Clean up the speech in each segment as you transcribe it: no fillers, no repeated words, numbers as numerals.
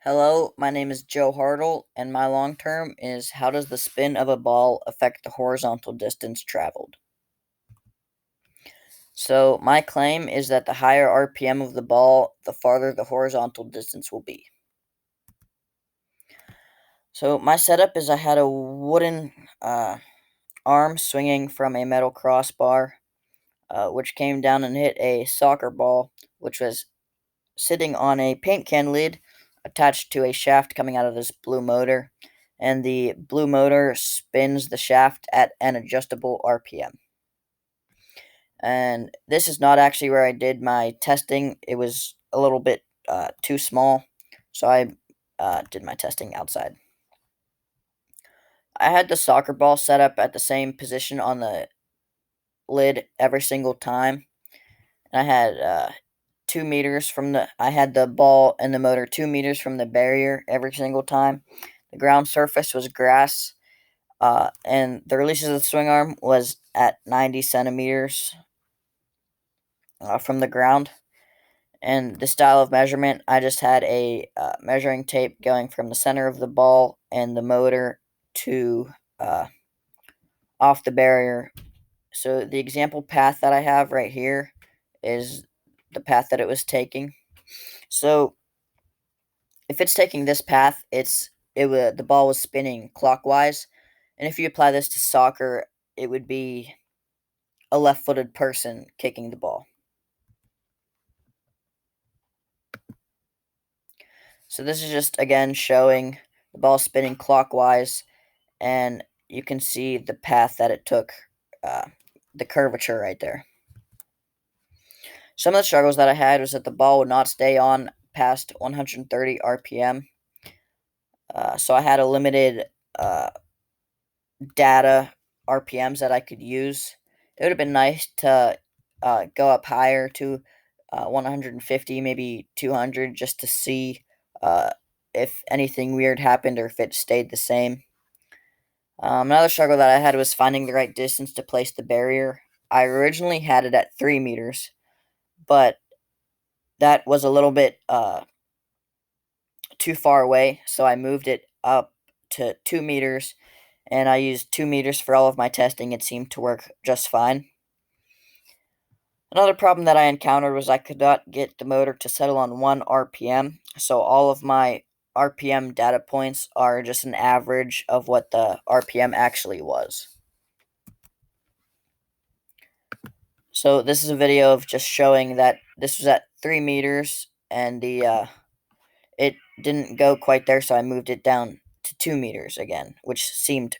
Hello, my name is Joe Hartle, and my long term is how does the spin of a ball affect the horizontal distance traveled? So, my claim is that the higher RPM of the ball, the farther the horizontal distance will be. So, my setup is I had a wooden arm swinging from a metal crossbar, which came down and hit a soccer ball, which was sitting on a paint can lid attached to a shaft coming out of this blue motor, and the blue motor spins the shaft at an adjustable RPM. And this is not actually where I did my testing, it was a little bit too small, so I did my testing outside. I had the soccer ball set up at the same position on the lid every single time. I had 2 meters from I had the ball and the motor 2 meters from the barrier every single time. The ground surface was grass, and the releases of the swing arm was at 90 centimeters from the ground. And the style of measurement, I just had a measuring tape going from the center of the ball and the motor to uh, off the barrier. So the example path that I have right here is the path that it was taking. So if it's taking this path, the ball was spinning clockwise, and if you apply this to soccer, it would be a left-footed person kicking the ball. So this is just again showing the ball spinning clockwise, and you can see the path that it took, uh, the curvature right there. Some of the struggles that I had was that the ball would not stay on past 130 RPM. So I had a limited data RPMs that I could use. It would have been nice to go up higher to 150, maybe 200, just to see uh, if anything weird happened or if it stayed the same. Another struggle that I had was finding the right distance to place the barrier. I originally had it at 3 meters, but that was a little bit too far away, so I moved it up to 2 meters, and I used 2 meters for all of my testing. It seemed to work just fine. Another problem that I encountered was I could not get the motor to settle on 1 RPM, so all of my RPM data points are just an average of what the RPM actually was. So this is a video of just showing that this was at 3 meters, and it didn't go quite there, so I moved it down to 2 meters again, which seemed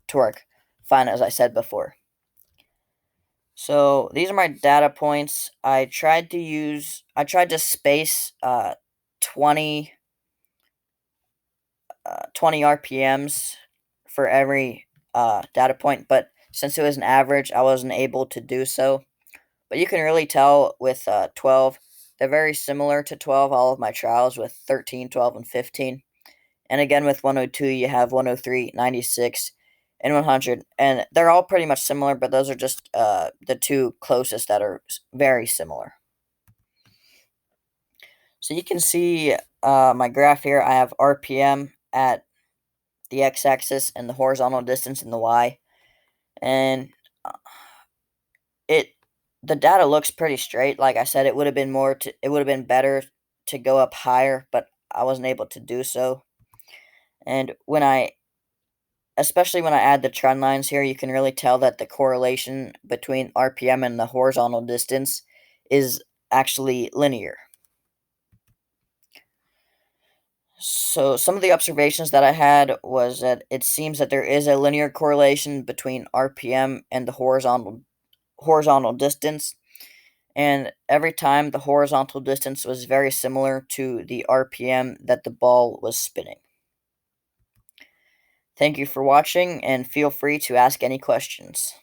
to work fine, as I said before. So these are my data points. I tried to space 20, 20 RPMs for every data point, but since it was an average, I wasn't able to do so. But you can really tell with 12, they're very similar to 12, all of my trials with 13, 12, and 15. And again, with 102, you have 103, 96, and 100. And they're all pretty much similar, but those are just the two closest that are very similar. So you can see my graph here. I have RPM at the x-axis and the horizontal distance in the y. And uh, it the data looks pretty straight. Like I said, it would have been better to go up higher, but I wasn't able to do so. And especially when I add the trend lines here, you can really tell that the correlation between RPM and the horizontal distance is actually linear. So some of the observations that I had was that it seems that there is a linear correlation between RPM and the horizontal distance, and every time the horizontal distance was very similar to the RPM that the ball was spinning. Thank you for watching, and feel free to ask any questions.